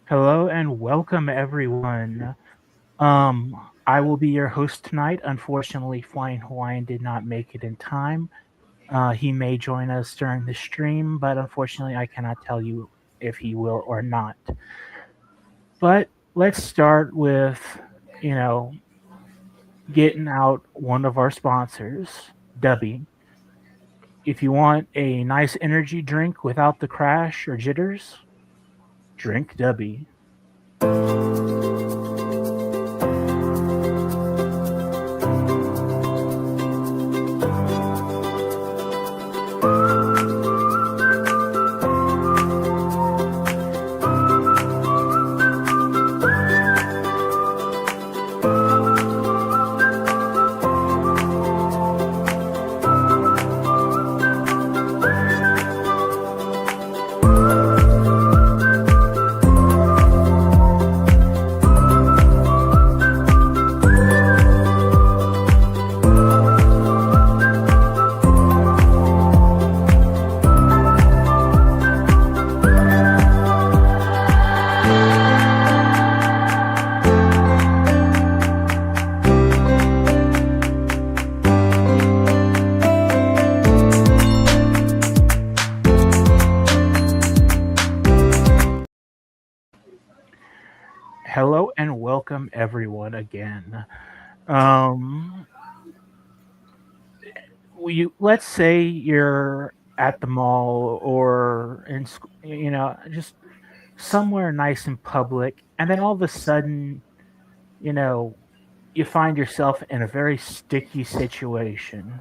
Hello and welcome everyone. I will be your host tonight. Unfortunately, Flying Hawaiian did not make it in time. He may join us during the stream, but unfortunately, I cannot tell you if he will or not. But let's start with, you know, getting out one of our sponsors, Dubby. If you want a nice energy drink without the crash or jitters, drink Dubby. Hello and welcome everyone again. Um, let's say you're at the mall or just somewhere nice and public, and then all of a sudden, you know, you find yourself in a very sticky situation.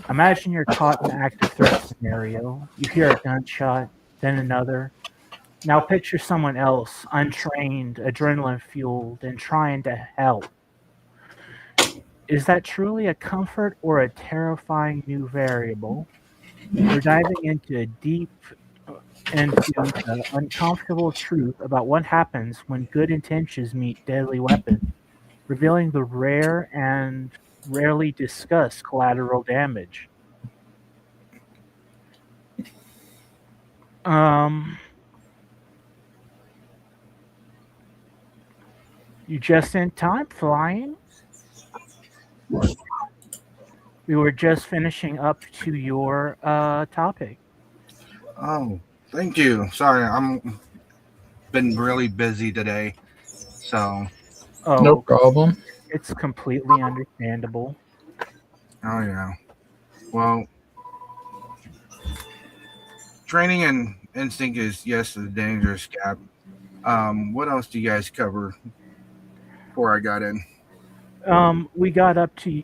Imagine you're caught in an active threat scenario. You hear a gunshot, then another. Now picture someone else, untrained, adrenaline fueled, and trying to help. Is that truly a comfort or a terrifying new variable? We're diving into the uncomfortable truth about what happens when good intentions meet deadly weapons, revealing the rare and rarely discussed collateral damage. Um, you just in time, flying. We were just finishing up to your topic. Oh, thank you. Sorry, I'm been really busy today. So, No Oh, problem. it's completely understandable. oh yeah. Well, training and instinct is yes a dangerous gap. What else do you guys cover before I got in? We got up to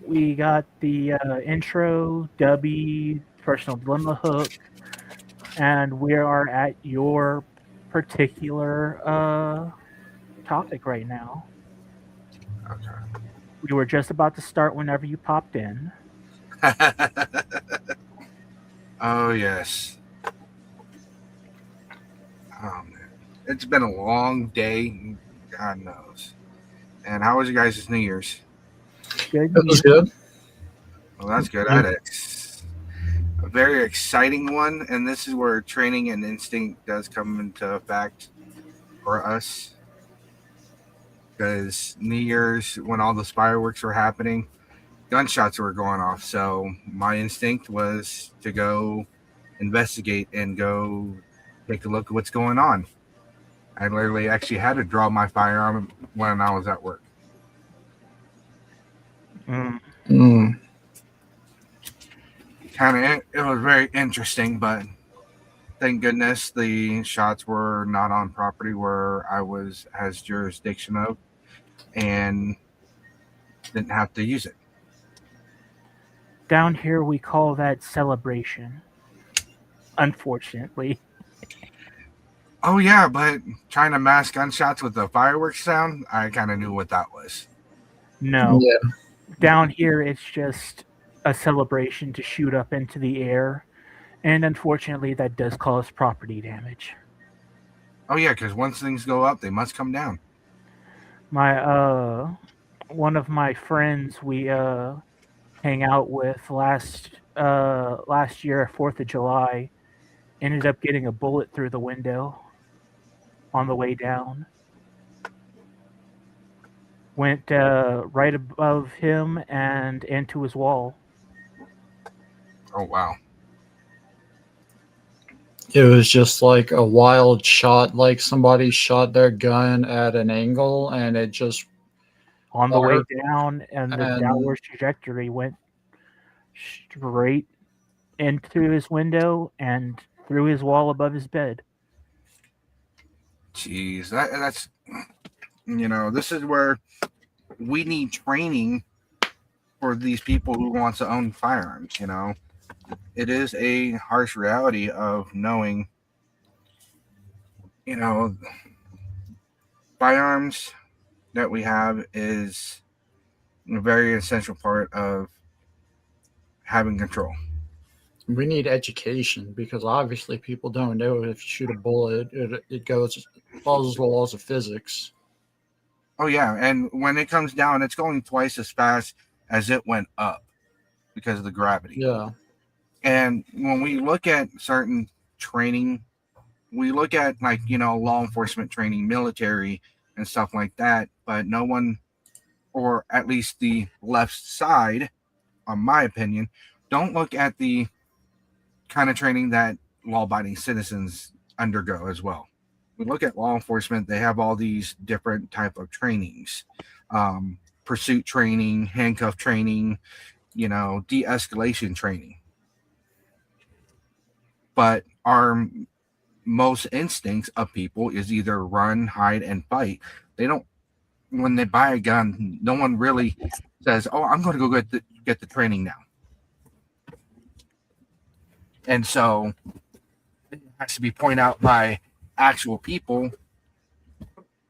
we got the intro, Dubby, personal dilemma hook, and we are at your particular topic right now. Okay. We were just about to start whenever you popped in. Oh yes. Oh man, it's been a long day. God knows. And how was you guys' New Year's? Good That was news. good. Well, that's good. I had a very exciting one, and this is where training and instinct does come into effect for us. Because New Year's, when all the fireworks were happening, gunshots were going off. So my instinct was to go investigate and go take a look at what's going on. I literally actually had to draw my firearm when I was at work. Mm, Mm. It was very interesting, but thank goodness the shots were not on property where I has jurisdiction of, and didn't have to use it. Down here, we call that celebration. unfortunately. Oh yeah, but trying to mask gunshots with the fireworks sound, I kind of knew what that was. No. Yeah. Down here, it's just a celebration to shoot up into the air, and unfortunately, that does cause property damage. Oh yeah, because once things go up, they must come down. My one of my friends we hang out with last year, 4th of July, ended up getting a bullet through the window on the way down. Went right above him and into his wall. Oh wow. It was just like a wild shot, like somebody shot their gun at an angle and it just On the way fired. down, and the And downward trajectory went straight into his window and through his wall above his bed. Jeez, that's this is where we need training for these people who want to own firearms. It is a harsh reality of knowing, you know, firearms that we have is a very essential part of having control. we need education because obviously people don't know if you shoot a bullet, it goes follows the laws of physics. Oh yeah, and when it comes down, it's going twice as fast as it went up because of the gravity. Yeah. And when we look at certain training, we look at like law enforcement training, military, and stuff like that, but no one, or at least the left side, on my opinion, don't look at the kind of training that law-abiding citizens undergo as well. We look at law enforcement; they have all these different type of trainings, pursuit training, handcuff training, de-escalation training. But our most instincts of people is either run, hide, and fight. They don't. When they buy a gun, no one really says, "Oh, I'm going to go get the training now." And so it has to be pointed out by actual people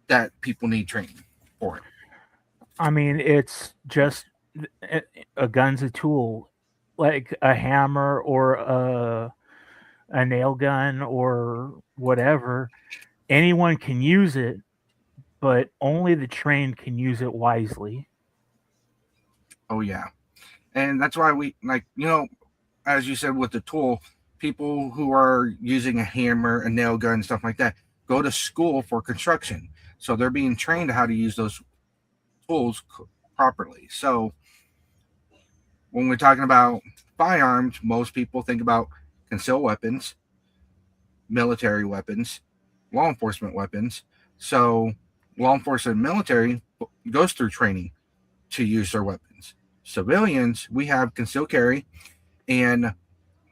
that people need training for it. I mean, it's just a gun's a tool, like a hammer or a nail gun or whatever. Anyone can use it, but only the trained can use it wisely. Oh yeah, and that's why we as you said with the tool, people who are using a hammer, a nail gun, stuff like that, go to school for construction, so they're being trained how to use those tools properly. So when we're talking about firearms, most people think about concealed weapons, military weapons, law enforcement weapons. So law enforcement and military goes through training to use their weapons. Civilians, we have concealed carry and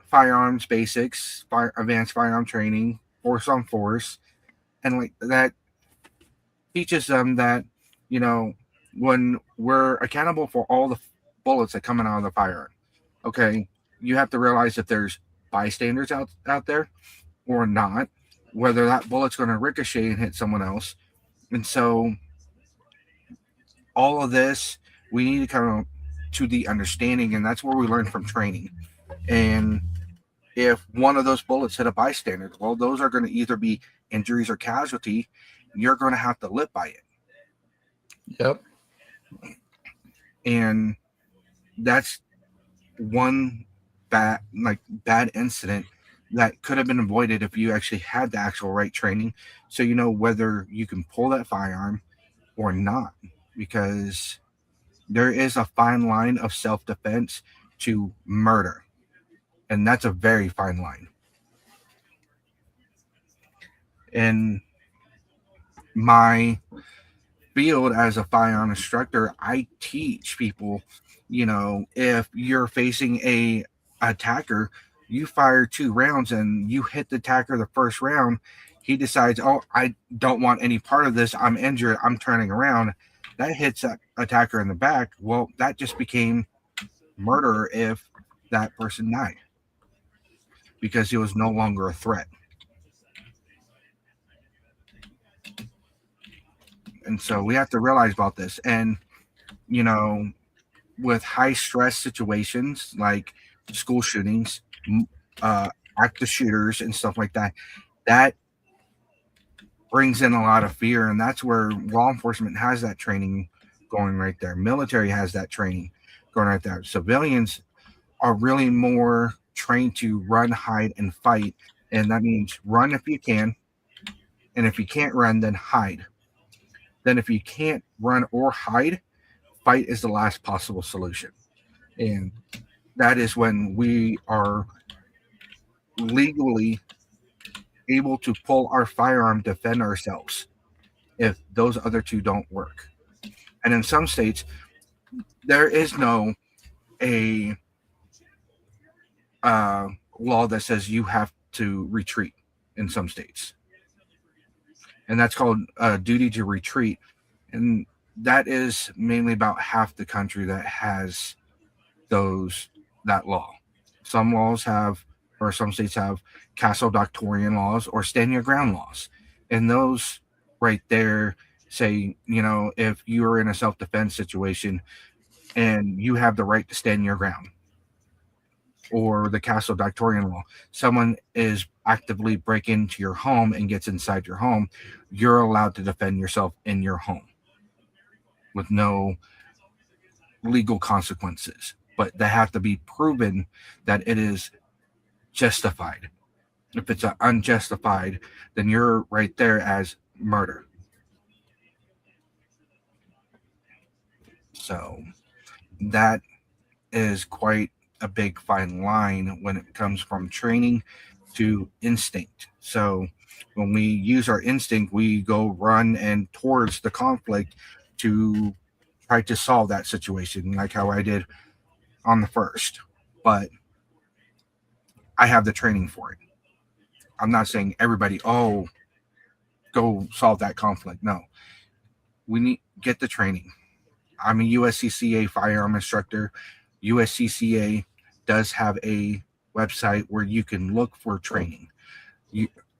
firearms basics, advanced firearm training, force on force, and like that teaches them that you know when we're accountable for all the bullets that come out of the firearm. Okay, you have to realize if there's bystanders out there or not, whether that bullet's going to ricochet and hit someone else. And so all of this, we need to come to the understanding, and that's where we learn from training. And if one of those bullets hit a bystander, well, those are going to either be injuries or casualty. You're going to have to live by it. Yep. And that's one bad incident that could have been avoided if you actually had the actual right training, so you know whether you can pull that firearm or not, because there is a fine line of self-defense to murder, and that's a very fine line. In my field as a firearm instructor, I teach people, if you're facing a attacker, you fire 2 rounds and you hit the attacker the first round, he decides, oh, I don't want any part of this, I'm injured, I'm turning around. That hits that attacker in the back. Well, that just became murder if that person died. because he was no longer a threat. And so we have to realize about this. And, you know, with high stress situations like school shootings, active shooters, and stuff like that, that brings in a lot of fear. And that's where law enforcement has that training going right there. Military has that training going right there. Civilians are really more trained to run, hide, and fight. And that means run if you can. And if you can't run, then hide. Then if you can't run or hide, fight is the last possible solution. And that is when we are legally able to pull our firearm, defend ourselves if those other two don't work. And in some states, there is no a law that says you have to retreat in some states. And that's called duty to retreat. And that is mainly about half the country that has that law. Some laws have, or some states have, castle doctorian laws or stand your ground laws. And those right there say, if you're in a self-defense situation and you have the right to stand your ground, or the castle doctorian law, someone is actively breaking into your home and gets inside your home, you're allowed to defend yourself in your home with no legal consequences. But they have to be proven that it is justified. If it's unjustified, then you're right there as murder. So that is quite a big fine line when it comes from training to instinct. So when we use our instinct, we go run and towards the conflict to try to solve that situation, like how I did on the first. But I have the training for it. I'm not saying everybody, go solve that conflict. No, we need get the training. I'm a USCCA firearm instructor. USCCA does have a website where you can look for training.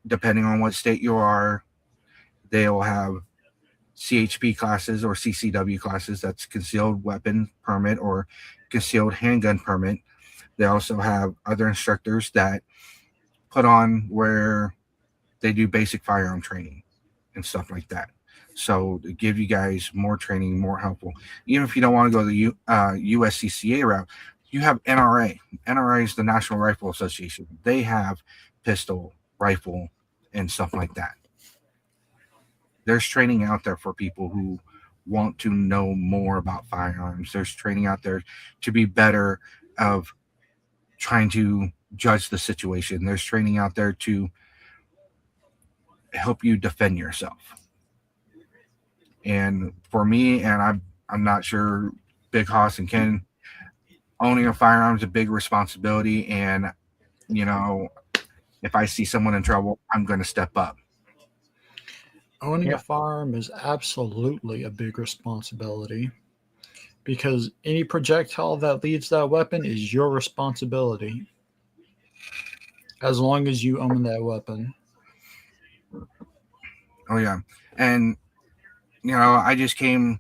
Depending on what state you are, they'll have CHP classes or CCW classes, that's concealed weapon permit or concealed handgun permit. They also have other instructors that put on where they do basic firearm training and stuff like that. So to give you guys more training, more helpful. Even if you don't want to go the USCCA route, you have NRA. NRA is the National Rifle Association. They have pistol, rifle, and stuff like that. There's training out there for people who want to know more about firearms. There's training out there to be better of trying to judge the situation. There's training out there to help you defend yourself. And for me, and I'm not sure, Big Hoss and Ken, owning a firearm is a big responsibility. And, if I see someone in trouble, I'm going to step up. Owning a firearm is absolutely a big responsibility, because any projectile that leaves that weapon is your responsibility, as long as you own that weapon. Oh, yeah. And, I just came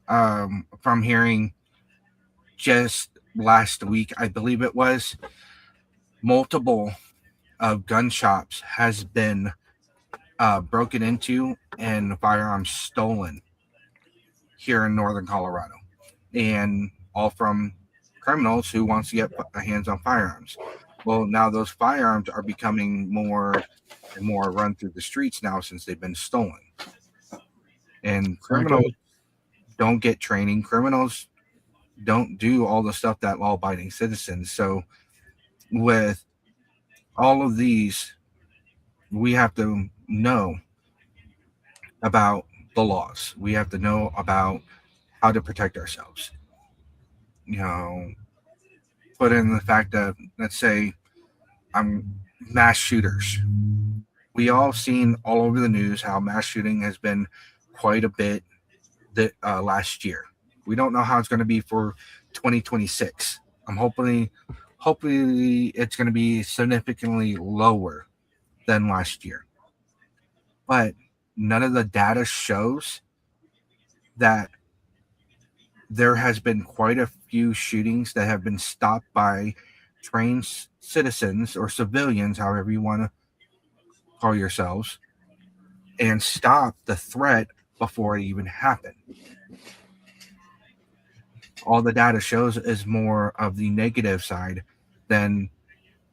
from hearing just last week, I believe it was, multiple of gun shops has been broken into and firearms stolen here in northern Colorado, and all from criminals who wants to get hands on firearms. Well, now those firearms are becoming more and more run through the streets now since they've been stolen. And criminals don't get training. Criminals don't do all the stuff that law-abiding citizens. So with all of these, we have to know about the laws. We have to know about how to protect ourselves. Put in the fact that, let's say, mass shooters. We all seen all over the news how mass shooting has been quite a bit last year. We don't know how it's going to be for 2026. I'm hoping hopefully it's going to be significantly lower than last year. But none of the data shows that there has been quite a few shootings that have been stopped by trained citizens or civilians, however you want to call yourselves, and stop the threat before it even happened. All the data shows is more of the negative side than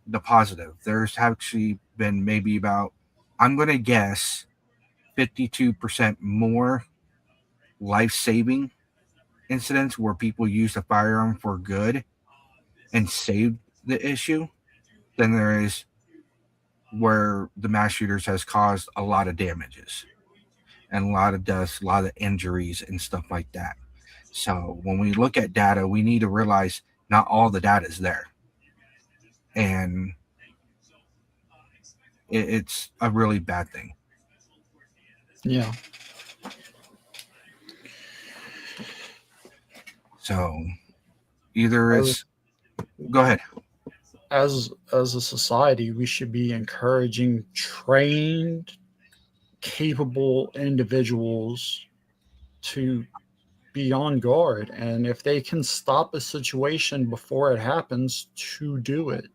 the positive. There's actually been maybe about, I'm going to guess, 52% more life-saving incidents where people used a firearm for good and saved the issue than there is where the mass shooters has caused a lot of damages and a lot of deaths, a lot of injuries and stuff like that. So when we look at data, we need to realize not all the data is there. And it's a really bad thing. Yeah. So either it's go ahead. As a society, we should be encouraging trained, capable individuals to be on guard, and if they can stop a situation before it happens, to do it.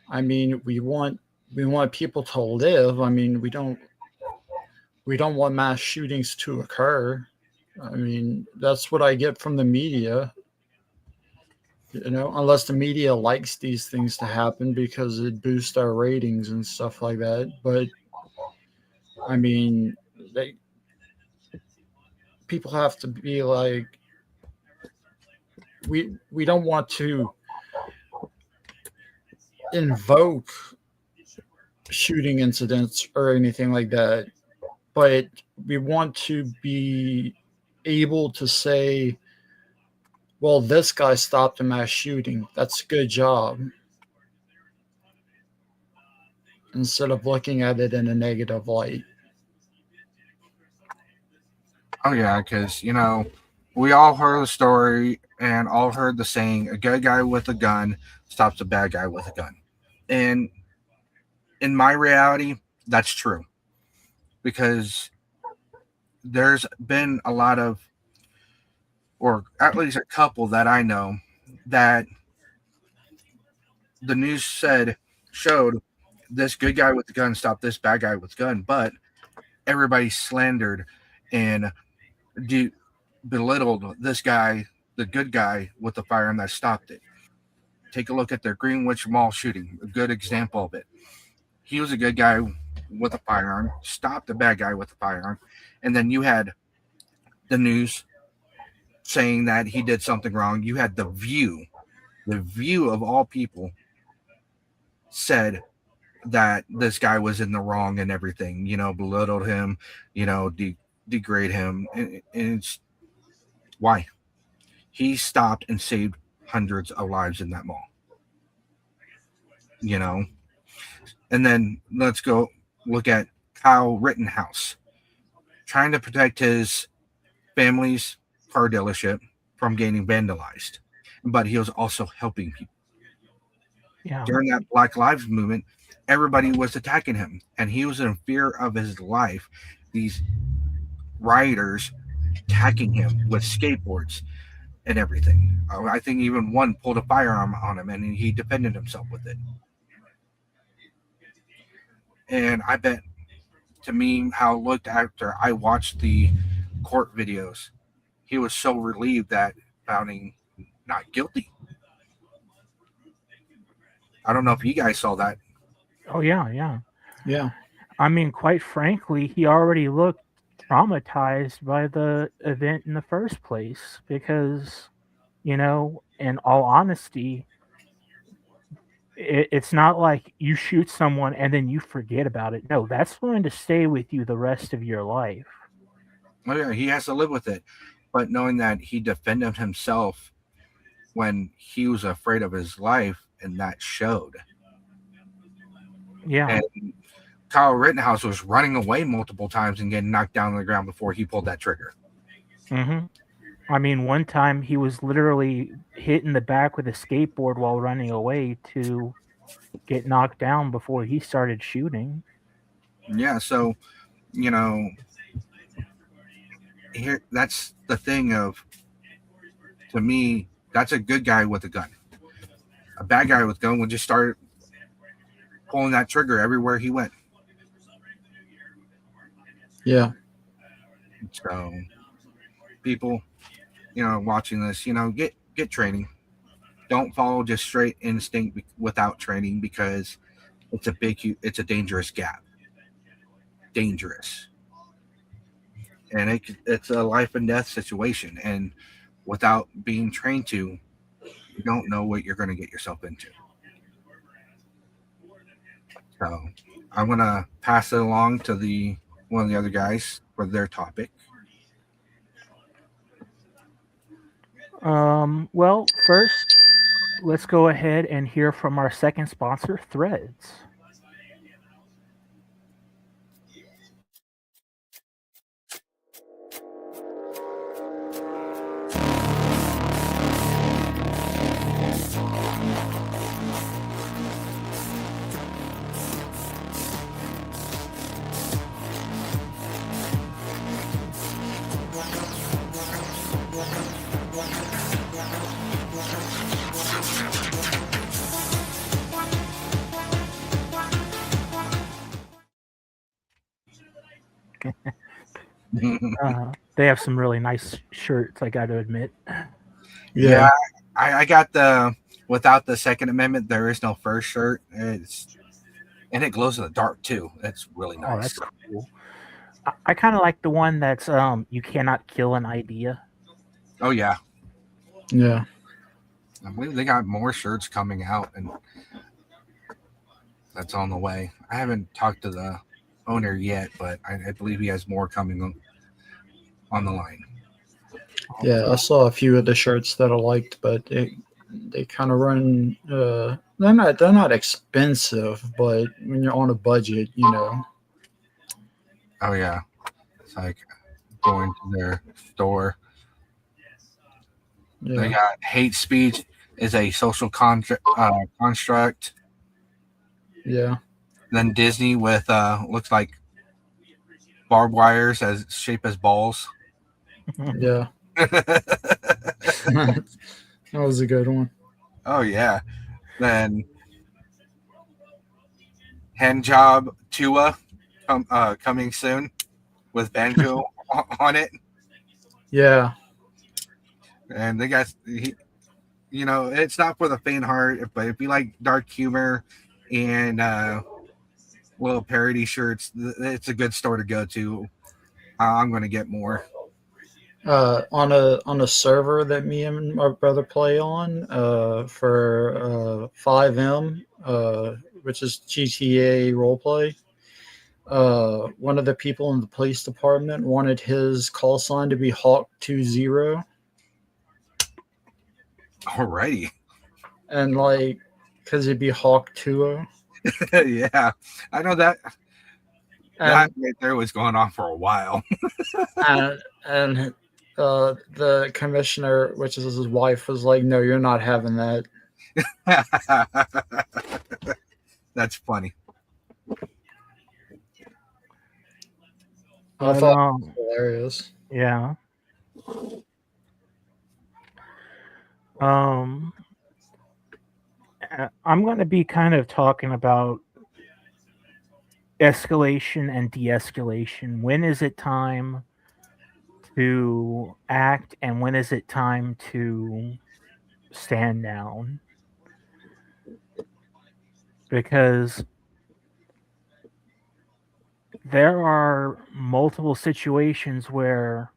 I mean, we want people to live. I mean, we don't want mass shootings to occur. I mean, that's what I get from the media. Unless the media likes these things to happen because it boosts our ratings and stuff like that. But I mean, people have to be like, we don't want to invoke shooting incidents or anything like that, but we want to be able to say, well, this guy stopped a mass shooting. That's a good job. Instead of looking at it in a negative light. Oh yeah, because we all heard the story and all heard the saying, a good guy with a gun stops a bad guy with a gun. And in my reality, that's true. Because there's been a lot of, or at least a couple that I know, that the news showed this good guy with the gun stopped this bad guy with gun, but everybody slandered and belittled this guy, the good guy with the firearm that stopped it. Take a look at the Greenwich Mall shooting, a good example of it. He was a good guy with a firearm, stopped the bad guy with a firearm, and then you had the news saying that he did something wrong. You had the View of all people said that this guy was in the wrong and everything, belittled him, degrade him. And it's why? He stopped and saved hundreds of lives in that mall. And then let's go look at Kyle Rittenhouse trying to protect his family's car dealership from getting vandalized, but he was also helping people. Yeah. During that Black Lives Movement, everybody was attacking him, and he was in fear of his life. These rioters attacking him with skateboards and everything. I think even one pulled a firearm on him, and he defended himself with it. And I bet, to me, how it looked after I watched the court videos, he was so relieved that found not guilty. I don't know if you guys saw that. Oh yeah. Yeah. I mean, quite frankly, he already looked traumatized by the event in the first place because, in all honesty, it's not like you shoot someone and then you forget about it. No, that's going to stay with you the rest of your life. Oh yeah, he has to live with it. But knowing that he defended himself when he was afraid of his life, and that showed. Yeah. And Kyle Rittenhouse was running away multiple times and getting knocked down on the ground before he pulled that trigger. Mm-hmm. I mean, one time he was literally hit in the back with a skateboard while running away to get knocked down before he started shooting. Yeah, so you know, here that's the thing of to me, that's a good guy with a gun. A bad guy with a gun would just start pulling that trigger everywhere he went. Yeah. So people, watching this, get training. Don't follow just straight instinct without training because it's a dangerous gap. Dangerous. And it's a life and death situation. And without being trained to, you don't know what you're going to get yourself into. So I'm going to pass it along to one of the other guys for their topic. Well, first, let's go ahead and hear from our second sponsor, Threads. They have some really nice shirts, I got to admit. Yeah, I got the without the Second Amendment, there is no first shirt. And it glows in the dark too. That's really nice. Oh, that's cool. I kind of like the one that's you cannot kill an idea. Oh yeah, Yeah. I believe they got more shirts coming out, and that's on the way. I haven't talked to the owner yet, but I believe he has more coming on the line. Yeah, I saw a few of the shirts that I liked, but they kind of run. They're not expensive, but when you're on a budget, Oh yeah, it's like going to their store. They Yeah. got hate speech is a social construct. Yeah. Then Disney with looks like barbed wires as shape as balls. Yeah. That was a good one. Oh yeah. Then hand job Tua coming soon with Banjo on it. Yeah. And they got it's not for the faint heart, but if you like dark humor and little parody shirts, it's a good store to go to. I'm going to get more. On a server that me and my brother play on for 5M, which is GTA roleplay. One of the people in the police department wanted his call sign to be Hawk20, Alrighty. and because it'd be Hawk20. Yeah, I know that. That And right there was going on for a while. and the commissioner, which is his wife, was like, "No, you're not having that." That's funny. I thought it was hilarious. Yeah. I'm going to be kind of talking about escalation and de-escalation. When is it time to act, and when is it time to stand down? Because there are multiple situations where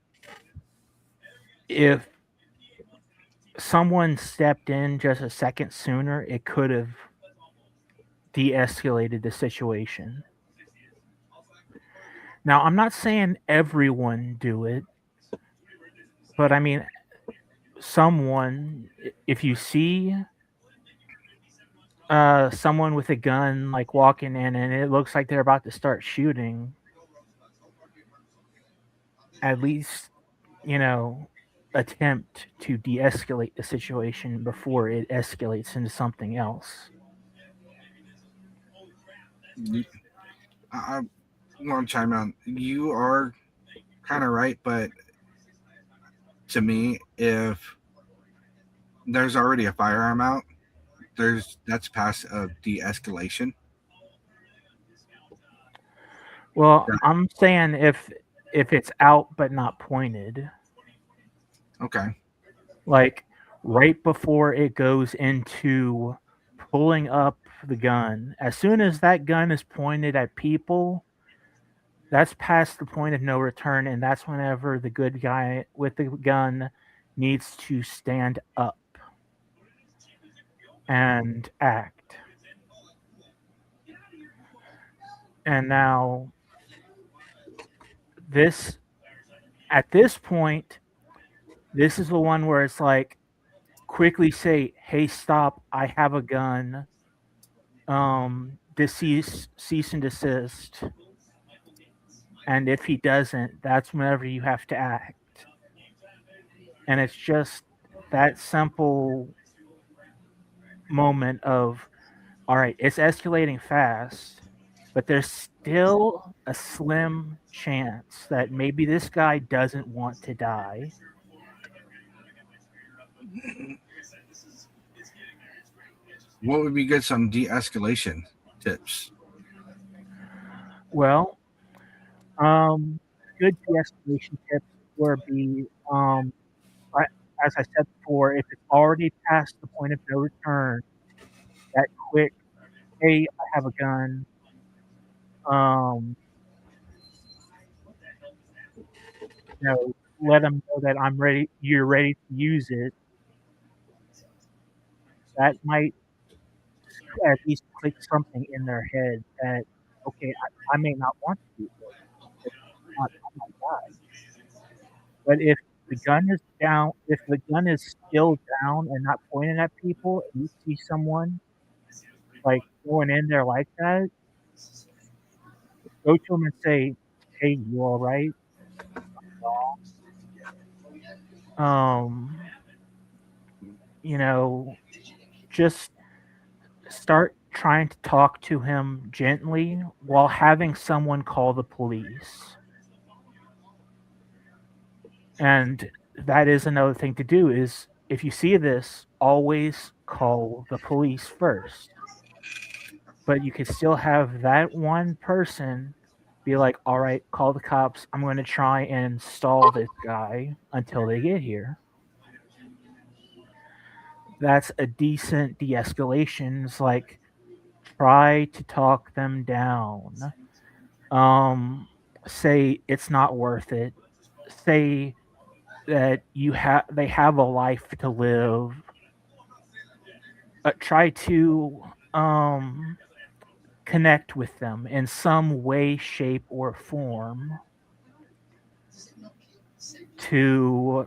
if someone stepped in just a second sooner, it could have de-escalated the situation. Now, I'm not saying everyone do it, but I mean, someone, if you see someone with a gun like walking in and it looks like they're about to start shooting, at least, you know, attempt to de-escalate the situation before it escalates into something else. I want to chime in. You are kind of right, but to me, if there's already a firearm out, that's past a de-escalation. Well, Yeah. I'm saying if it's out but not pointed, Okay. like right before it goes into pulling up the gun, as soon as that gun is pointed at people, that's past the point of no return, and that's whenever the good guy with the gun needs to stand up and act. And now this at this point, this is the one where it's like quickly say, "Hey, stop! I have a gun. Cease and desist." And if he doesn't, that's whenever you have to act. And it's just that simple moment of, all right, it's escalating fast, but there's still a slim chance that maybe this guy doesn't want to die. What would be good some de-escalation tips? Well, good de-escalation tips would be, I, as I said before, if it's already past the point of no return, that quick, hey, I have a gun, um, let them know that I'm ready, you're ready to use it. That might at least click something in their head that, okay, I may not want to do this. It's not, I might die. But if the gun is down, if the gun is still down and not pointed at people, and you see someone like going in there like that, go to them and say, "Hey, you all right?" Um, you know, just start trying to talk to him gently while having someone call the police. And that is another thing to do is if you see this, always call the police first. But you could still have that one person be like, all right, call the cops. I'm going to try and stall this guy until they get here. That's a decent de-escalation. It's like try to talk them down. Um, say it's not worth it. Say that they have a life to live. Try to connect with them in some way, shape, or form to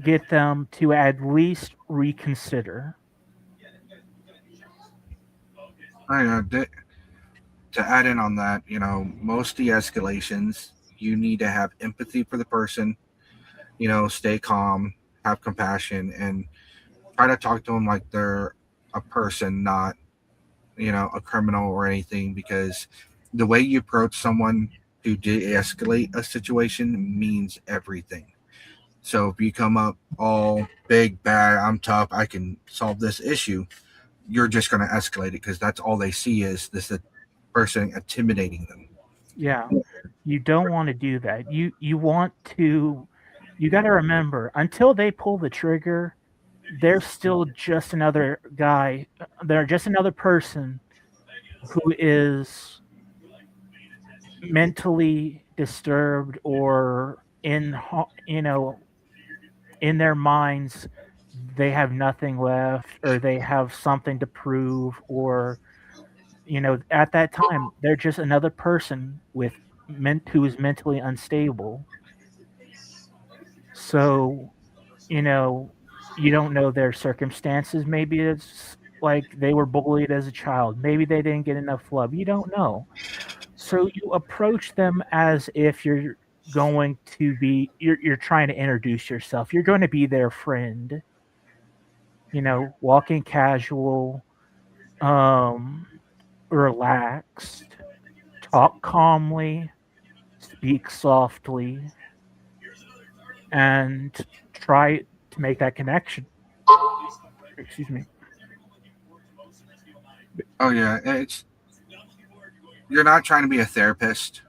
get them to at least reconsider. I know to add in on that, most de-escalations, you need to have empathy for the person, stay calm, have compassion, and try to talk to them like they're a person, not, a criminal or anything, because the way you approach someone to de-escalate a situation means everything. So if you come up all big, bad, I'm tough, I can solve this issue, you're just going to escalate it because that's all they see is this person intimidating them. Yeah, you don't want to do that. You want to. You got to remember until they pull the trigger, they're still just another guy. They're just another person who is mentally disturbed or in their minds they have nothing left or they have something to prove or at that time they're just another person who is mentally unstable. So you know you don't know their circumstances. Maybe it's like they were bullied as a child, maybe they didn't get enough love, you don't know. So you approach them as if you're going to be you're trying to introduce yourself. You're going to be their friend. Walking casual, um, relaxed, talk calmly, speak softly, and try to make that connection. Excuse me. Oh yeah, it's you're not trying to be a therapist.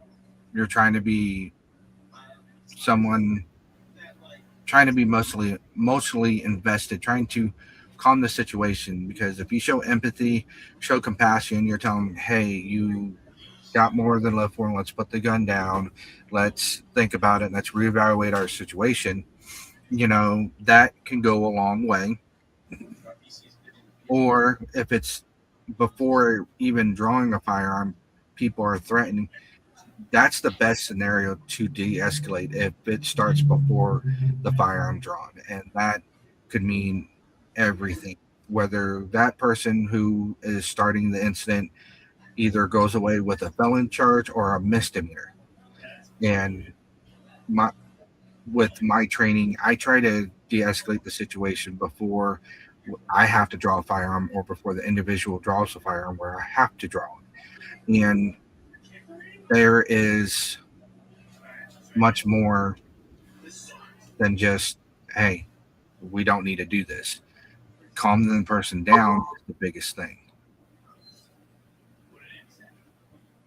You're trying to be someone trying to be mostly invested, trying to calm the situation. Because if you show empathy, show compassion, you're telling them, hey, you got more than love for, and let's put the gun down. Let's think about it. Let's reevaluate our situation. That can go a long way. Or if it's before even drawing a firearm, people are threatening. That's the best scenario to de-escalate if it starts before the firearm drawn, and that could mean everything. Whether that person who is starting the incident either goes away with a felon charge or a misdemeanor. And my with my training, I try to de-escalate the situation before I have to draw a firearm or before the individual draws a firearm where I have to draw it. And there is much more than just, hey, we don't need to do this. Calm the person down is the biggest thing.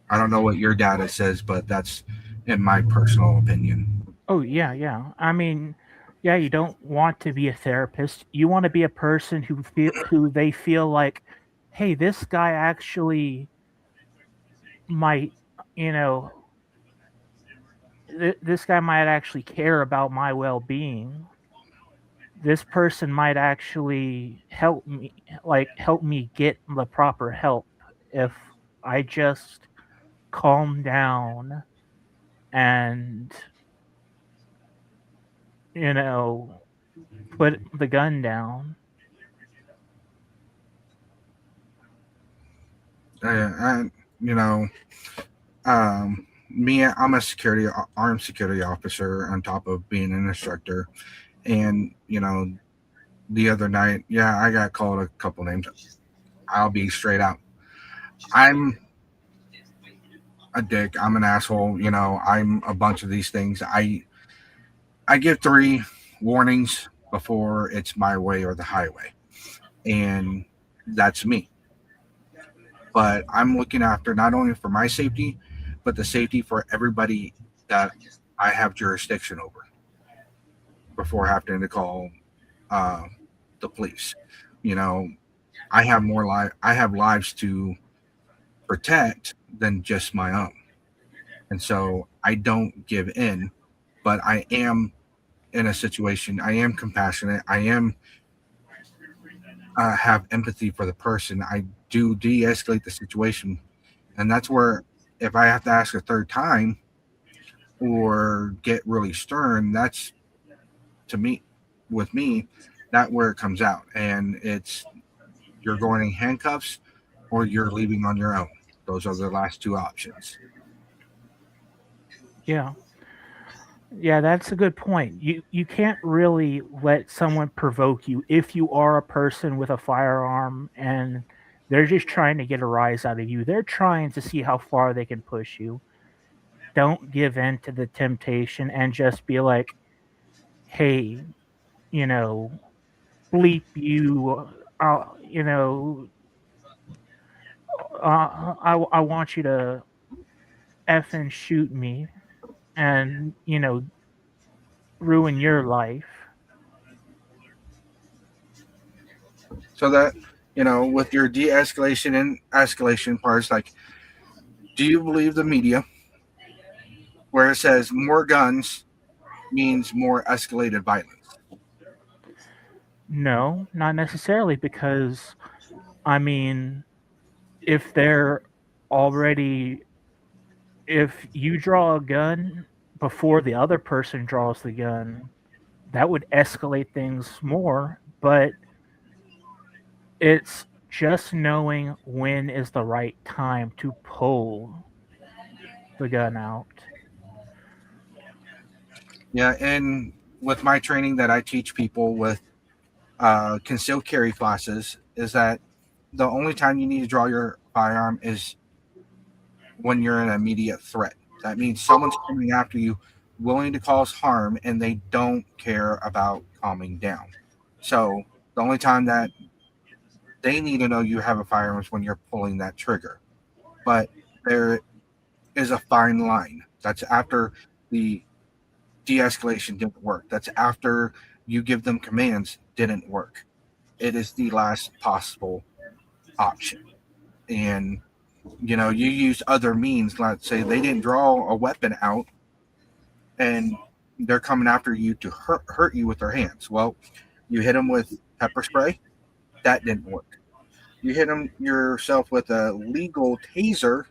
I don't know what your data says, but that's in my personal opinion. Oh yeah, yeah. I mean, yeah, you don't want to be a therapist. You want to be a person who they feel like, hey, this guy actually might, you know, this guy might actually care about my well-being. This person might actually help me get the proper help if I just calm down and, you know, put the gun down. And you know, me, I'm a armed security officer on top of being an instructor. And the other night, yeah, I got called a couple names. I'll be straight out. I'm a dick. I'm an asshole. I'm a bunch of these things. I give 3 warnings before it's my way or the highway, and that's me. But I'm looking after not only for my safety, but the safety for everybody that I have jurisdiction over before having to call uh, the police. You know, I have lives to protect than just my own, and so I don't give in. But I am in a situation. I am compassionate. I am have empathy for the person. I do de-escalate the situation, and that's where if I have to ask a third time or get really stern, that's to me with me that where it comes out, and it's you're going in handcuffs or you're leaving on your own. Those are the last 2 options. Yeah. Yeah, that's a good point. You can't really let someone provoke you if you are a person with a firearm and they're just trying to get a rise out of you. They're trying to see how far they can push you. Don't give in to the temptation and just be like, "Hey, you know, bleep you, you know, I want you to effing shoot me and, ruin your life." So that with your de-escalation and escalation parts, like, do you believe the media where it says more guns means more escalated violence? No, not necessarily, because I mean, if they're already if you draw a gun before the other person draws the gun, that would escalate things more, but it's just knowing when is the right time to pull the gun out. Yeah, and with my training that I teach people with concealed carry classes, is that the only time you need to draw your firearm is when you're an immediate threat. That means someone's coming after you, willing to cause harm, and they don't care about calming down. So the only time that they need to know you have a firearm is when you're pulling that trigger. But there is a fine line. That's after the de-escalation didn't work. That's after you give them commands didn't work. It is the last possible option. And you use other means. Let's say they didn't draw a weapon out and they're coming after you to hurt you with their hands. Well, you hit them with pepper spray. That didn't work. You hit them yourself with a legal taser,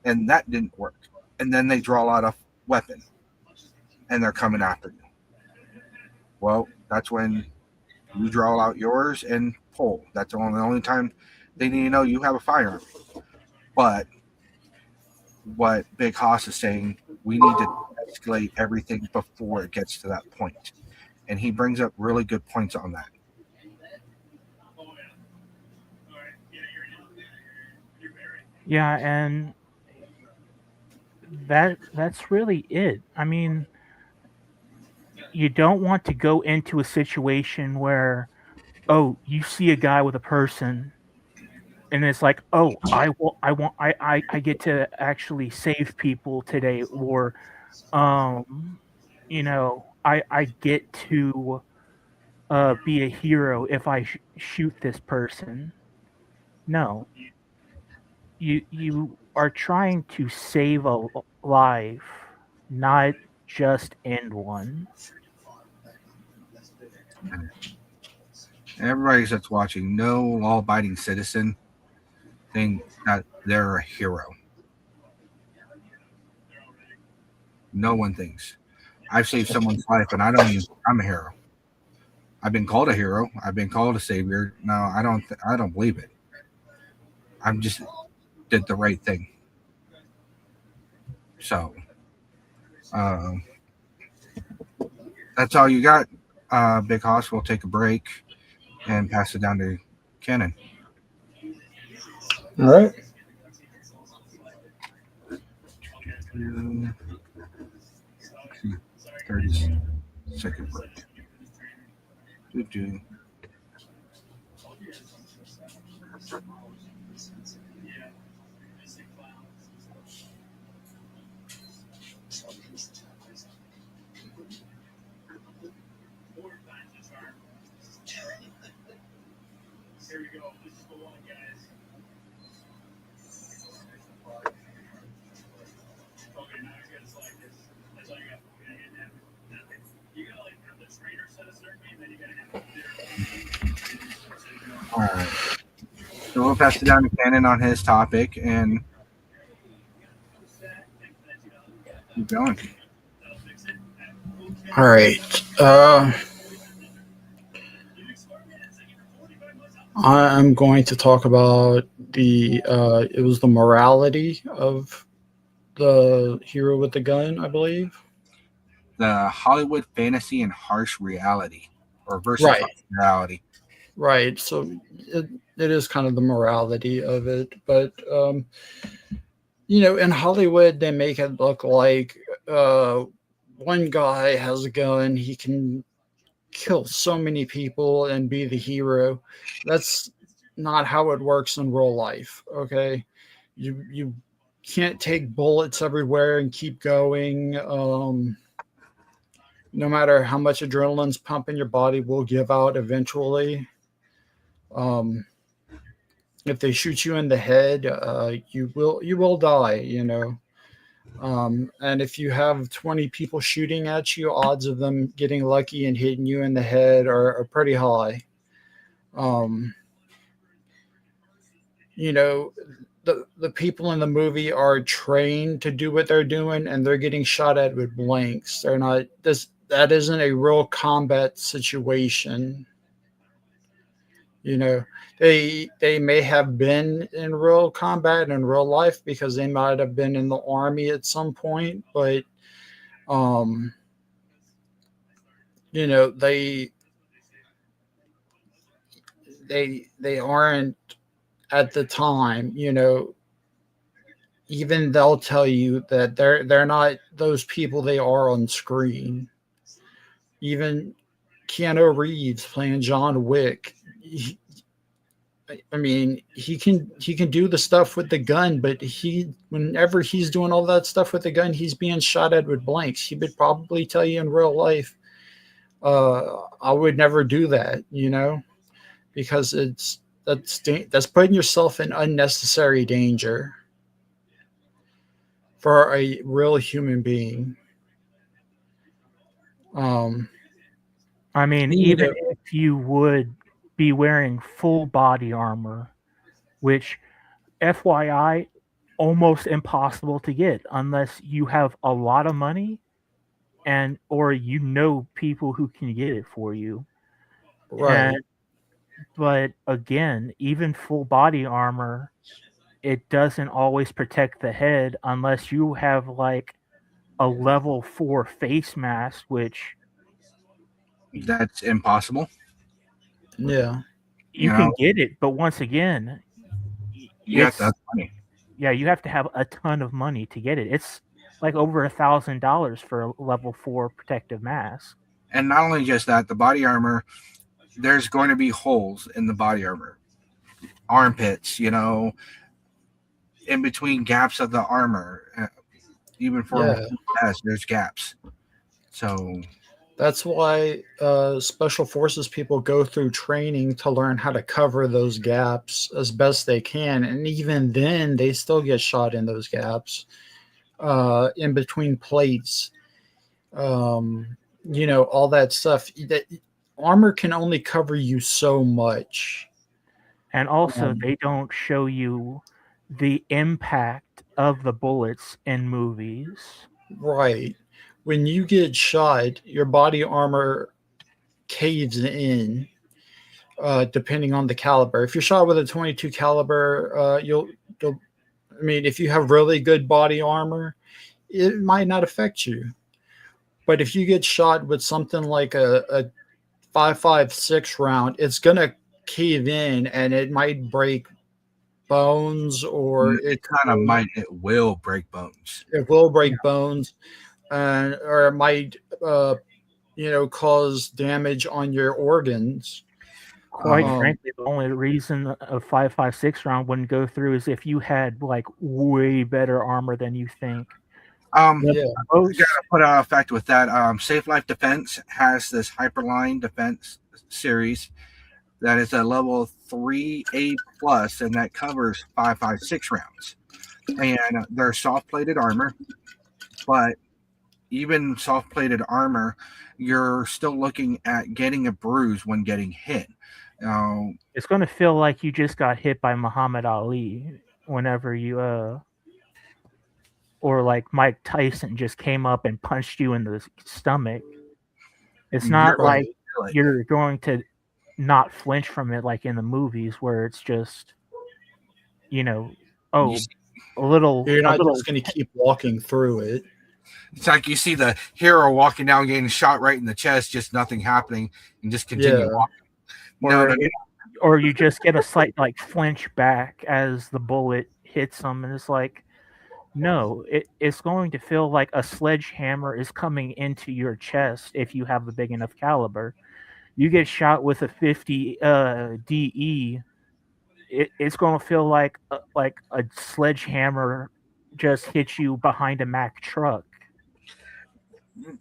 and that didn't work. And then they draw out a weapon, and they're coming after you. Well, that's when you draw out yours and pull. That's the only time they need to know you have a firearm. But what Big Haas is saying, we need to escalate everything before it gets to that point. And he brings up really good points on that. Yeah, and that's really it. I mean, you don't want to go into a situation where, oh, you see a guy with a person and it's like, oh, I get to actually save people today, or I get to be a hero if I shoot this person. No, you are trying to save a life, not just end one. Everybody that's watching, no law-abiding citizen think that they're a hero. No one thinks. I've saved someone's life, and I don't even. I'm a hero. I've been called a hero. I've been called a savior. No, I don't. I don't believe it. I'm just did the right thing. So um, that's all you got, Big Hoss. We'll take a break and pass it down to Cannon. All right. 30-second break. Do. All right. So we'll pass it down to Cannon on his topic and keep going. All right. I'm going to talk about it was the morality of the hero with the gun, I believe. The Hollywood fantasy and harsh reality, or versus Right. harsh reality. Right. So it is kind of the morality of it. But, in Hollywood, they make it look like one guy has a gun. He can kill so many people and be the hero. That's not how it works in real life. Okay. You can't take bullets everywhere and keep going. No matter how much adrenaline's pumping, your body will give out eventually. If they shoot you in the head, you will die. And if you have 20 people shooting at you, odds of them getting lucky and hitting you in the head are pretty high. The people in the movie are trained to do what they're doing, and they're getting shot at with blanks. They're not this. That isn't a real combat situation. They may have been in real combat in real life because they might have been in the army at some point, but you know, they aren't at the time, you know, even they'll tell you that they're not those people they are on screen. Even Keanu Reeves playing John Wick, I mean, he can do the stuff with the gun, but whenever he's doing all that stuff with the gun, he's being shot at with blanks. He would probably tell you in real life, I would never do that, you know, because that's putting yourself in unnecessary danger for a real human being. Um, I mean, you even know, if you would be wearing full body armor, which, FYI, almost impossible to get unless you have a lot of money and or you know people who can get it for you. And right? but again, even full body armor, it doesn't always protect the head unless you have like a level 4 face mask, which That's impossible. Yeah, you You know, can get it, but once again, you have to it's have money. yeah, you have to have a ton of money to get it. It's like over $1,000 for a level 4 protective mask. And not only just that, the body armor, there's going to be holes in the body armor, armpits, you know, in between gaps of the armor. Even for yeah. there's gaps. So That's why special forces people go through training to learn how to cover those gaps as best they can, and even then, they still get shot in those gaps, in between plates. You know, all that stuff. That armor can only cover you so much. And also, Um, they don't show you the impact of the bullets in movies. right. When you get shot, your body armor caves in, depending on the caliber. If you're shot with a 22 caliber, you'll. I mean, if you have really good body armor, it might not affect you. But if you get shot with something like a 5.56 round, it's gonna cave in and it might break bones, or it kind of might, it will break bones. it will Yeah. break bones, and or it might cause damage on your organs. Quite Um, Um, frankly, the only reason a 5.56 round wouldn't go through is if you had like way better armor than you think. The yeah, I gotta most put a fact with that. Safe Life Defense has this Hyperline Defense series that is a level 3A plus, and that covers 5.56 rounds. And they're soft plated armor, but even soft plated armor, you're still looking at getting a bruise when getting hit. Uh, it's going to feel like you just got hit by Muhammad Ali whenever or like Mike Tyson just came up and punched you in the stomach. It's you're not going right. like to feel it. you're going to not flinch from it like in the movies where it's just, you know, You oh, see, You're a not little just going to keep walking through it. it's like you see the hero walking down, getting shot right in the chest, just nothing happening, and just continue Yeah, walking. No, or no, it, or you just get a slight like flinch back as the bullet hits them, and it's like, no, it's going to feel like a sledgehammer is coming into your chest if you have a big enough caliber. You get shot with a 50 DE, it's going to feel like a sledgehammer just hit you behind a Mack truck.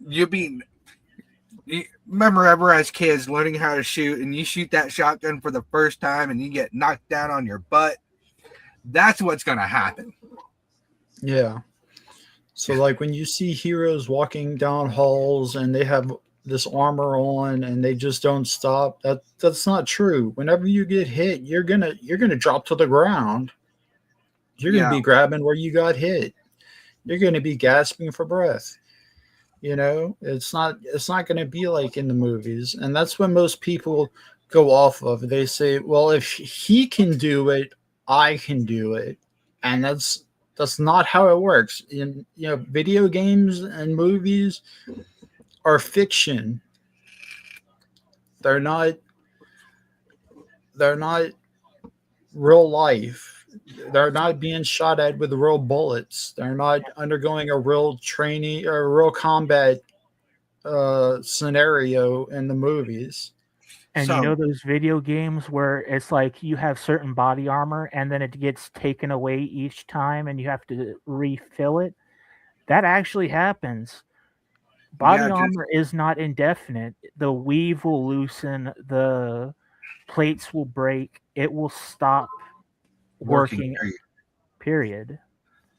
you be you remember ever as kids learning how to shoot, and you shoot that shotgun for the first time and you get knocked down on your butt. That's what's going to happen. yeah. So like when you see heroes walking down halls and they have this armor on and they just don't stop, that's not true. Whenever you get hit, you're gonna drop to the ground. You're gonna Yeah, be grabbing where you got hit. You're gonna be gasping for breath. You know, it's not gonna be like in the movies, and that's when most people go off of. They say, well, if he can do it, I can do it, and that's not how it works. In video games and movies are fiction. They're not. They're not real life. They're not being shot at with real bullets. They're not undergoing a real training or a real combat scenario in the movies. And you So know those video games where it's like you have certain body armor and then it gets taken away each time and you have to refill it? That actually happens. yeah, Body armor is not indefinite. The weave will loosen, the plates will break, it will stop working. working, period.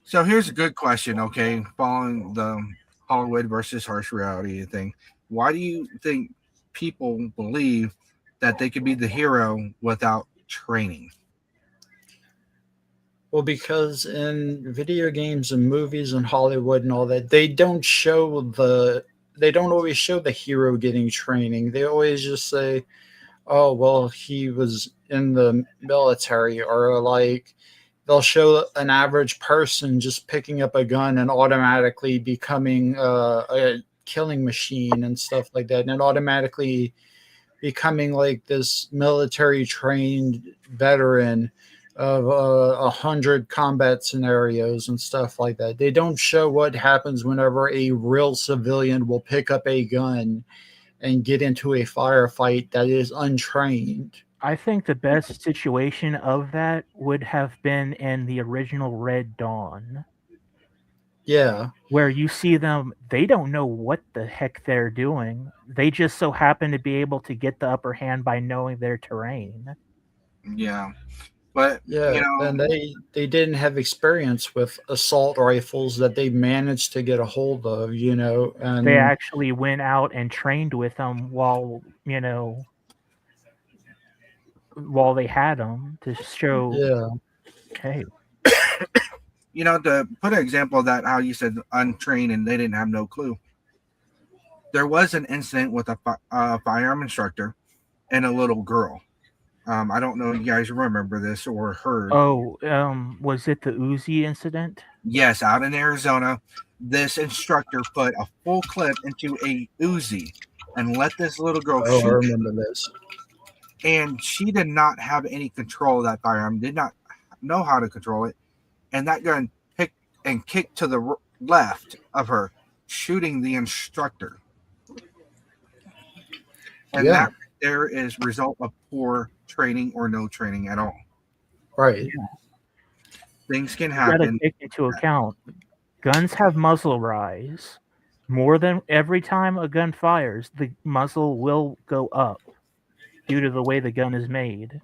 So here's a good question, okay? Following the Hollywood versus harsh reality thing, why do you think people believe that they could be the hero without training? Well, because in video games and movies and Hollywood and all that, they don't always show the hero getting training. They always just say, "Oh, well, he was in the military," or like they'll show an average person just picking up a gun and automatically becoming a killing machine and stuff like that, and automatically becoming like this military trained veteran of 100 combat scenarios and stuff like that. They don't show what happens whenever a real civilian will pick up a gun and get into a firefight that is untrained. I think the best situation of that would have been in the original Red Dawn, Yeah, where you see them, they don't know what the heck they're doing. They just so happen to be able to get the upper hand by knowing their terrain. Yeah, but yeah, and they didn't have experience with assault rifles that they managed to get a hold of, They and actually went out and trained with them while they had them to show, yeah, hey, to put an example of that, how you said untrained and they didn't have no clue. There was an incident with a firearm instructor and a little girl. I don't know if you guys remember this or heard. oh, was it the Uzi incident? Yes, out in Arizona, this instructor put a full clip into a Uzi and let this little girl oh, I shoot it. remember this. And she did not have any control of that firearm, did not know how to control it. And that gun picked and kicked to the left of her, shooting the instructor. And Yeah, that there is result of poor training or no training at all. right. Things can You got to happen. take into account guns have muzzle rise. More than every time a gun fires, the muzzle will go up due to the way the gun is made.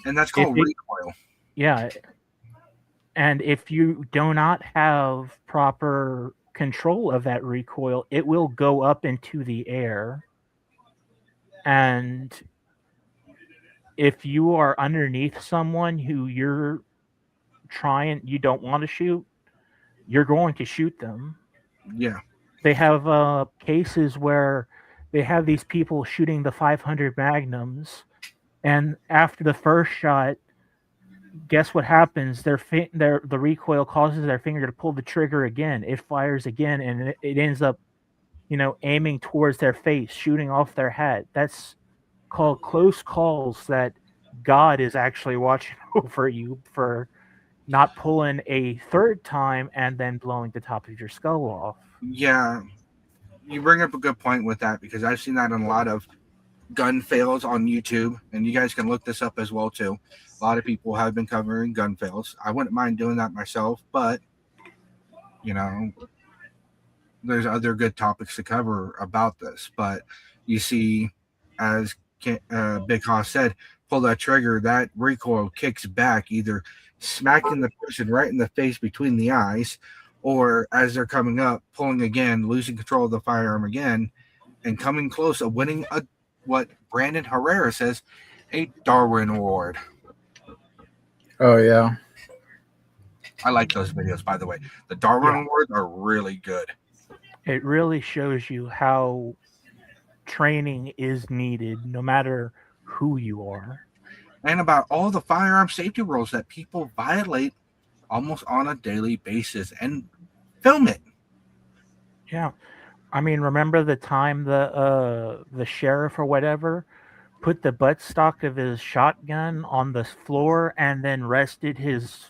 And that's called recoil. Yeah. And if you do not have proper control of that recoil, it will go up into the air. And if you are underneath someone who you don't want to shoot, you're going to shoot them. Yeah. They have cases where they have these people shooting the 500 magnums, and after the first shot, guess what happens? The recoil causes their finger to pull the trigger again. It fires again, and it ends up, aiming towards their face, shooting off their head. That's called close calls. That God is actually watching over you for not pulling a third time and then blowing the top of your skull off. Yeah. You bring up a good point with that because I've seen that in a lot of gun fails on YouTube, and you guys can look this up as well too. A lot of people have been covering gun fails. I wouldn't mind doing that myself, but there's other good topics to cover about this. But you see, as Big Hoss said, pull that trigger, that recoil kicks back, either smacking the person right in the face between the eyes, or as they're coming up, pulling again, losing control of the firearm again, and coming close of winning what Brandon Herrera says, a Darwin Award. Oh, yeah. I like those videos, by the way. The Darwin Awards are really good. It really shows you how training is needed no matter who you are. And about all the firearm safety rules that people violate almost on a daily basis and film it. Yeah. I mean, remember the time the sheriff or whatever put the buttstock of his shotgun on the floor and then rested his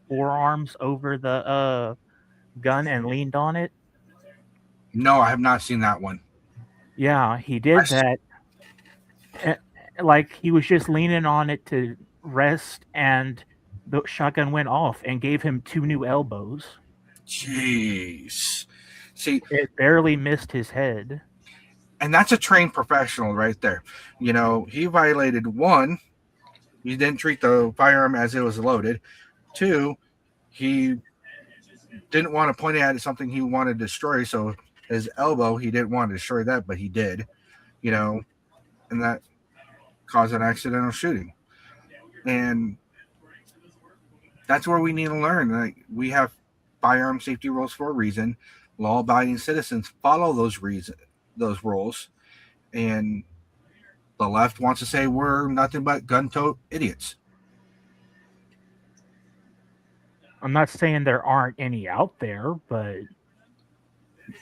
forearms over the gun and leaned on it? No, I have not seen that one. Yeah, he I did s- that. Eh, Like he was just leaning on it to rest, and the shotgun went off and gave him two new elbows. Jeez. See, It barely missed his head. and that's a trained professional right there. He violated one, he didn't treat the firearm as it was loaded. Two, he didn't want to point it at something he wanted to destroy. So his elbow, he didn't want to destroy that, but he did, you know, and that caused an accidental shooting. And that's where we need to learn. Like, we have firearm safety rules for a reason. Law-abiding citizens follow those rules, and the left wants to say we're nothing but gun-tote idiots. I'm not saying there aren't any out there, but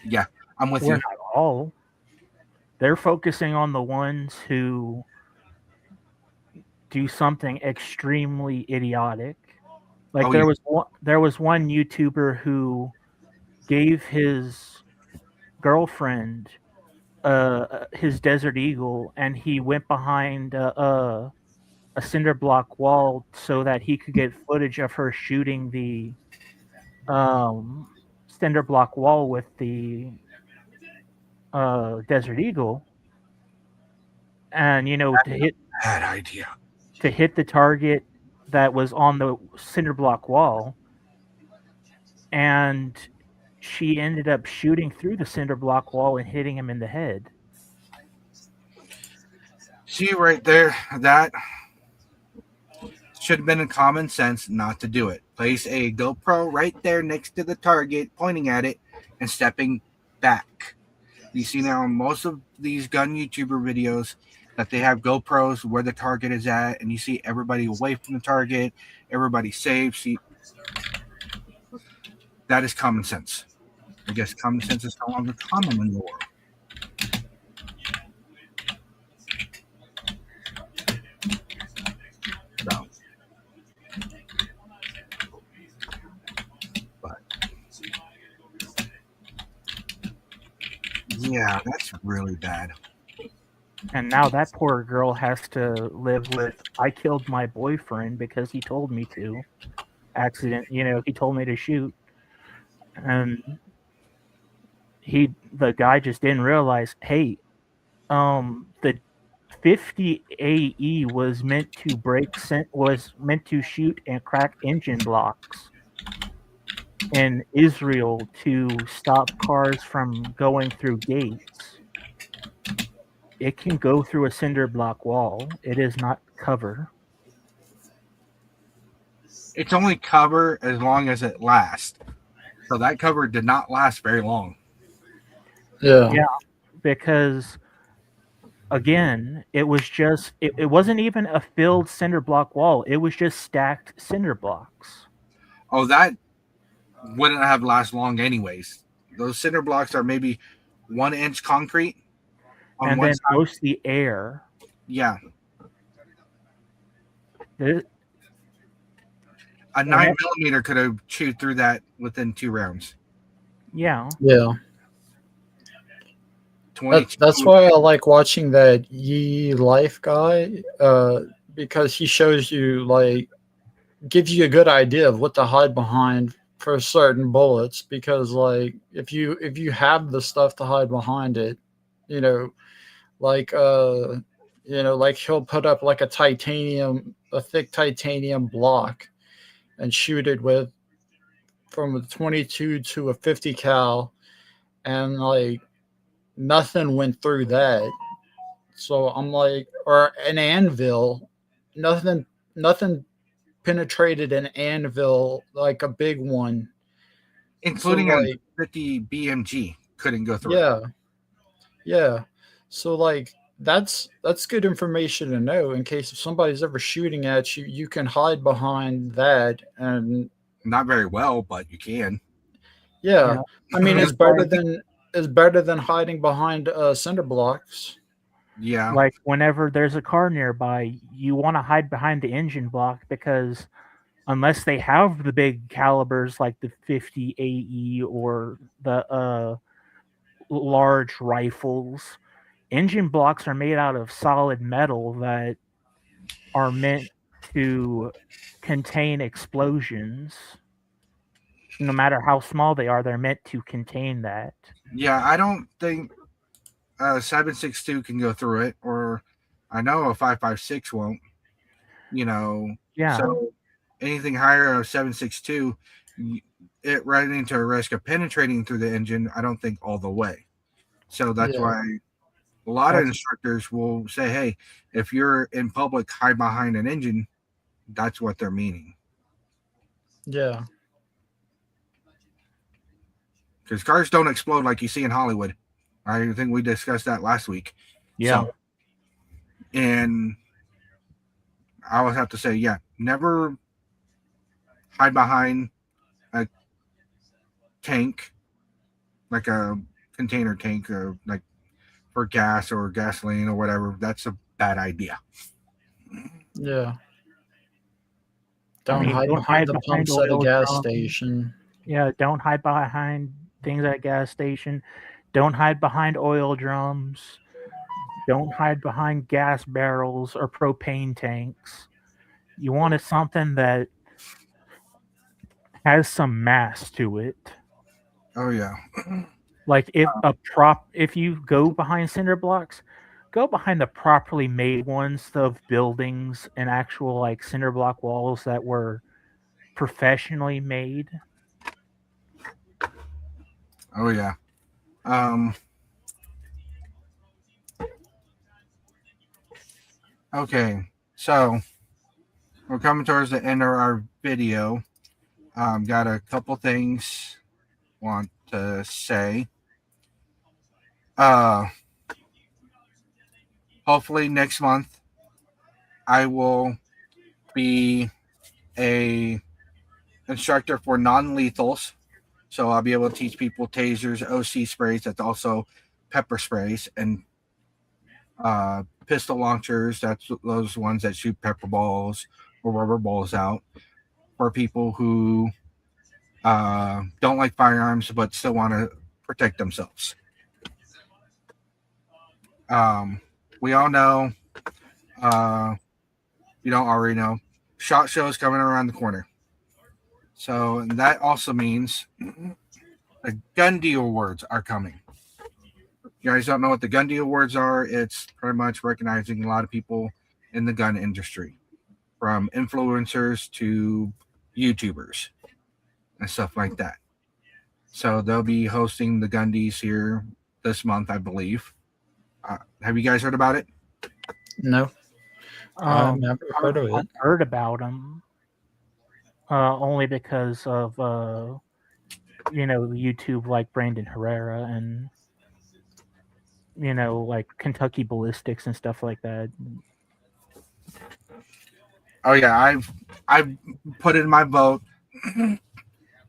Yeah, I'm with we're you. not all. They're focusing on the ones who do something extremely idiotic. Like Oh yeah, there was one YouTuber who gave his girlfriend his Desert Eagle, and he went behind a cinder block wall so that he could get footage of her shooting the um, cinder block wall with the Desert Eagle, and bad idea. to hit the target that was on the cinder block wall, and she ended up shooting through the cinder block wall and hitting him in the head. See right there, that should have been a common sense not to do it. Place a GoPro right there next to the target, pointing at it and stepping back. You see now in most of these gun YouTuber videos that they have GoPros where the target is at, and you see everybody away from the target, everybody safe. See, that is common sense. I guess common sense is no longer common in the world. So, but yeah, that's really bad. And now that poor girl has to live with I killed my boyfriend because he told me to. Accident, he told me to shoot. And the guy just didn't realize, hey, the 50 AE was meant to shoot and crack engine blocks in Israel to stop cars from going through gates. It can go through a cinder block wall. It is not cover. It's only cover as long as it lasts. So that cover did not last very long. Yeah. Yeah, because again, it wasn't even a filled cinder block wall. It was just stacked cinder blocks. Oh, that wouldn't have last long anyways. Those cinder blocks are maybe 1 inch concrete on And one then side. mostly air. Yeah, It- a 9mm could have chewed through that within 2 rounds. yeah. Yeah. 22. That's why I like watching that Yi Life guy, because he shows you, like, gives you a good idea of what to hide behind for certain bullets. Because, like, if you have the stuff to hide behind it, you know, like like he'll put up like a thick titanium block and shoot it with from a 22 to a 50 cal, and like nothing went through that. So I'm like, or an anvil, nothing penetrated an anvil like a big one. So Including a like, 50 BMG couldn't go through it. yeah, yeah. So like that's good information to know in case if somebody's ever shooting at you, you can hide behind that. And Not very well, but you can. yeah, Yeah. I mean As it's far better than is better than hiding behind cinder blocks. Yeah. Like whenever there's a car nearby, you want to hide behind the engine block because unless they have the big calibers like the 50 AE or the large rifles, engine blocks are made out of solid metal that are meant to contain explosions. No matter how small they are, they're meant to contain that. Yeah, I don't think 7.62 can go through it, or I know a 5.56 won't. Yeah. So anything higher of 7.62, it running into a risk of penetrating through the engine. I don't think all the way. So that's why a lot of instructors will say, "Hey, if you're in public, hide behind an engine." That's what they're meaning. Yeah. Because cars don't explode like you see in Hollywood. I think we discussed that last week. Yeah. So, and I would have to say, yeah, never hide behind a tank, like a container tank, or like for gas or gasoline or whatever. That's a bad idea. Yeah. Don't hide don't behind hide the behind pumps at a oil gas drums. station. Yeah, don't hide behind things at a gas station. Don't hide behind oil drums. Don't hide behind gas barrels or propane tanks. You wanted something that has some mass to it. Oh yeah. Like if you go behind cinder blocks, go behind the properly made ones of buildings and actual like cinder block walls that were professionally made. Oh yeah. Okay, so we're coming towards the end of our video. Got a couple things want to say. Hopefully next month I will be a instructor for non-lethals. So I'll be able to teach people tasers, OC sprays, that's also pepper sprays, and pistol launchers. That's those ones that shoot pepper balls or rubber balls out for people who don't like firearms but still want to protect themselves. We all know, you don't already know, SHOT Show is coming around the corner. So that also means the Gun Deal Awards are coming. If you guys don't know what the Gun Deal Awards are, it's pretty much recognizing a lot of people in the gun industry, from influencers to YouTubers and stuff like that. So they'll be hosting the Gundies here this month, I believe. Have you guys heard about it? No. I've never heard of it. I've heard about them only because of YouTube, like Brandon Herrera and like Kentucky Ballistics and stuff like that. Oh yeah, I've put in my vote.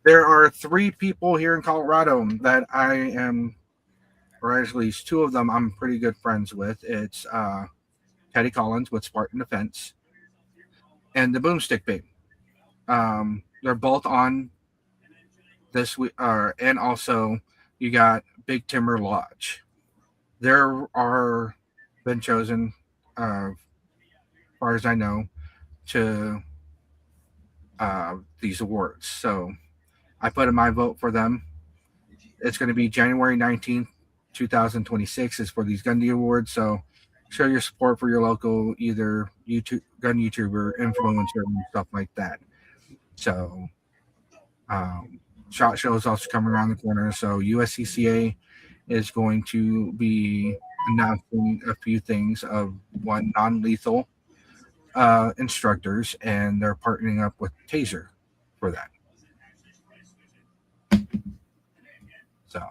There are 3 people here in Colorado that I am, or at least 2 of them, I'm pretty good friends with. It's Teddy Collins with Spartan Defense and the Boomstick Babe. They're both on this week, and also you got Big Timber Lodge. There are been chosen, as far as I know, to these awards. So I put in my vote for them. It's going to be January 19th, 2026 is for these Gun Deal Awards. So show your support for your local either gun YouTuber, influencer, and stuff like that. So SHOT Show is also coming around the corner. So USCCA is going to be announcing a few things of one non-lethal instructors, and they're partnering up with Taser for that. So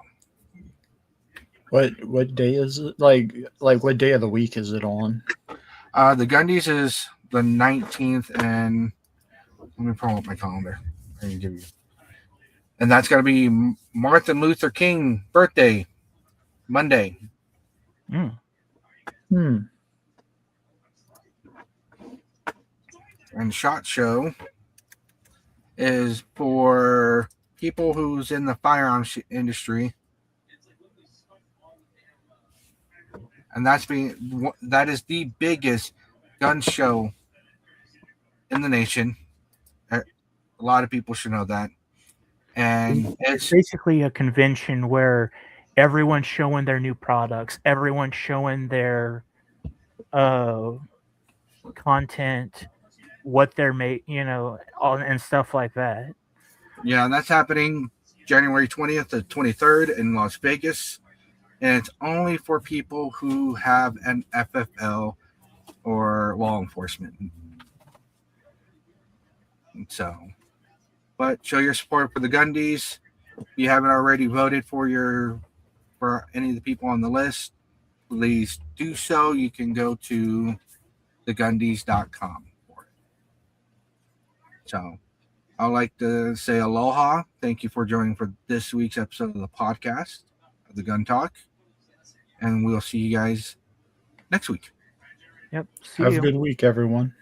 what day is it? Like what day of the week is it on? The Gundies is the 19th, and let me pull up my calendar. I can give you, and that's going to be Martin Luther King birthday Monday. Mm. And SHOT Show is for people who's in the firearms industry, and that is the biggest gun show in the nation. A lot of people should know that. And It's basically a convention where everyone's showing their new products, everyone's showing their content, what they're and stuff like that. Yeah, and that's happening January 20th to 23rd in Las Vegas. And it's only for people who have an FFL or law enforcement. So, but show your support for the Gundies. If you haven't already voted for any of the people on the list, please do so. You can go to thegundies.com for it. So, I'd like to say aloha. Thank you for joining for this week's episode of the podcast of the Gun Talk. And we'll see you guys next week. Yep. Have a good week, everyone.